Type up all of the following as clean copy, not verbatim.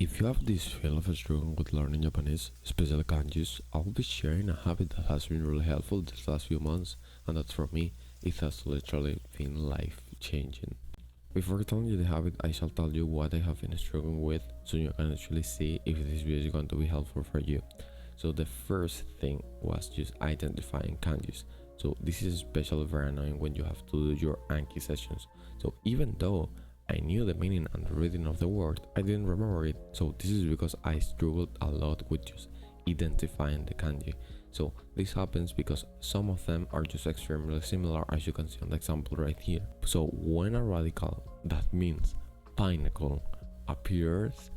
If you have this feel of a struggle with learning Japanese, especially kanjis, I'll be sharing a habit that has been really helpful these last few months, and that for me, it has literally been life changing. Before telling you the habit, I shall tell you what I have been struggling with so you can actually see if this video is going to be helpful for you. So the first thing was just identifying kanjis. So this is especially very annoying when you have to do your Anki sessions. So even though I knew the meaning and the reading of the word, I didn't remember it. So this is because I struggled a lot with just identifying the kanji. So this happens because some of them are just extremely similar, as you can see on the example right here. So when a radical, that means pinnacle, appears,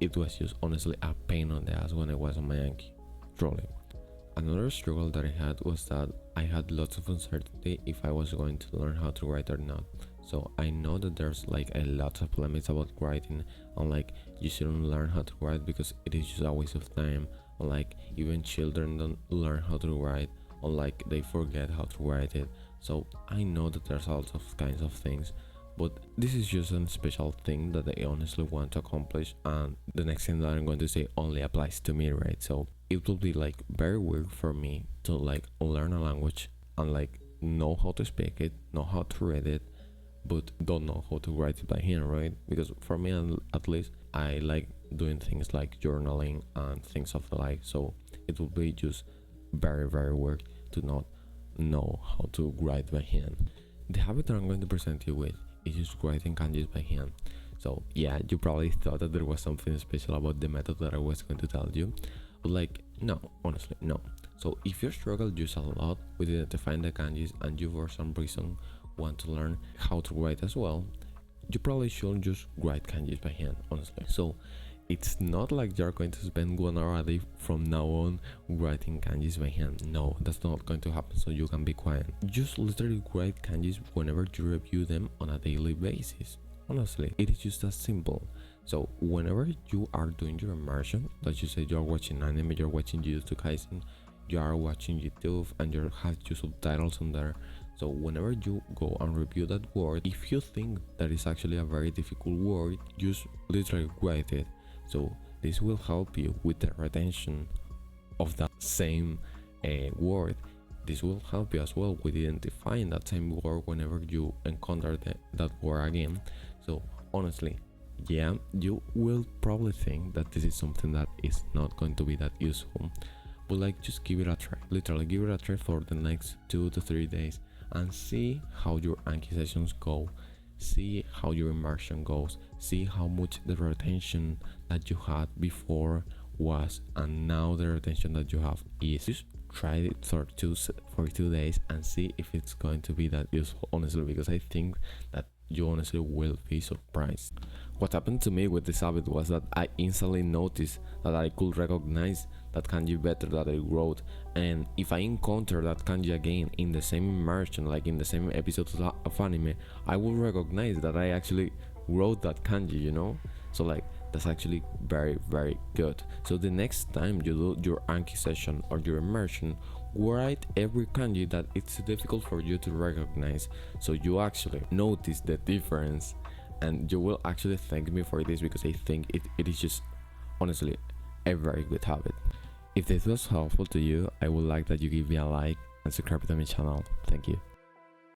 it was just honestly a pain on the ass when I was on my Anki, truly. Another struggle that I had was that I had lots of uncertainty if I was going to learn how to write or not. So I know that there's like a lot of polemics about writing, and like you shouldn't learn how to write because it is just a waste of time, and like even children don't learn how to write, or like they forget how to write it. So I know that there's all of kinds of things, but this is just a special thing that I honestly want to accomplish, and the next thing that I'm going to say only applies to me, right? So it will be like very weird for me to like learn a language and like know how to speak it, know how to read it, but don't know how to write it by hand, right? Because for me at least, I like doing things like journaling and things of the like, so it will be just very weird to not know how to write by hand. The habit that I'm going to present you with is just writing kanjis by hand. So yeah, you probably thought that there was something special about the method that I was going to tell you, but like no, honestly no. So if you struggle just a lot with identifying the kanjis and you for some reason want to learn how to write as well, you probably should just write kanjis by hand, honestly. So it's not like you're going to spend 1 hour a day from now on writing kanjis by hand. No, that's not going to happen, so you can be quiet. Just literally write kanjis whenever you review them on a daily basis. Honestly, it is just as simple. So whenever you are doing your immersion, like you say you're watching anime, you're watching Jujutsu Kaisen, you are watching YouTube, and you have your subtitles on there. So whenever you go and review that word, if you think that is actually a very difficult word, just literally write it. So this will help you with the retention of that same word. This will help you as well with identifying that same word whenever you encounter that word again. So honestly, yeah, you will probably think that this is something that is not going to be that useful, but like just give it a try. Literally give it a try for the next 2 to 3 days and see how your Anki sessions go, see how your immersion goes, see how much the retention that you had before was and now the retention that you have is. Just try it for 2 days and see if it's going to be that useful, honestly, because I think that you honestly will be surprised. What happened to me with this habit was that I instantly noticed that I could recognize that kanji better that I wrote, and if I encounter that kanji again in the same immersion, like in the same episodes of anime, I will recognize that I actually wrote that kanji, you know? So like that's actually very good. So the next time you do your Anki session or your immersion, write every kanji that it's difficult for you to recognize, so you actually notice the difference, and you will actually thank me for this because I think it is just honestly a very good habit. If this was helpful to you, I would like that you give me a like and subscribe to my channel. Thank you.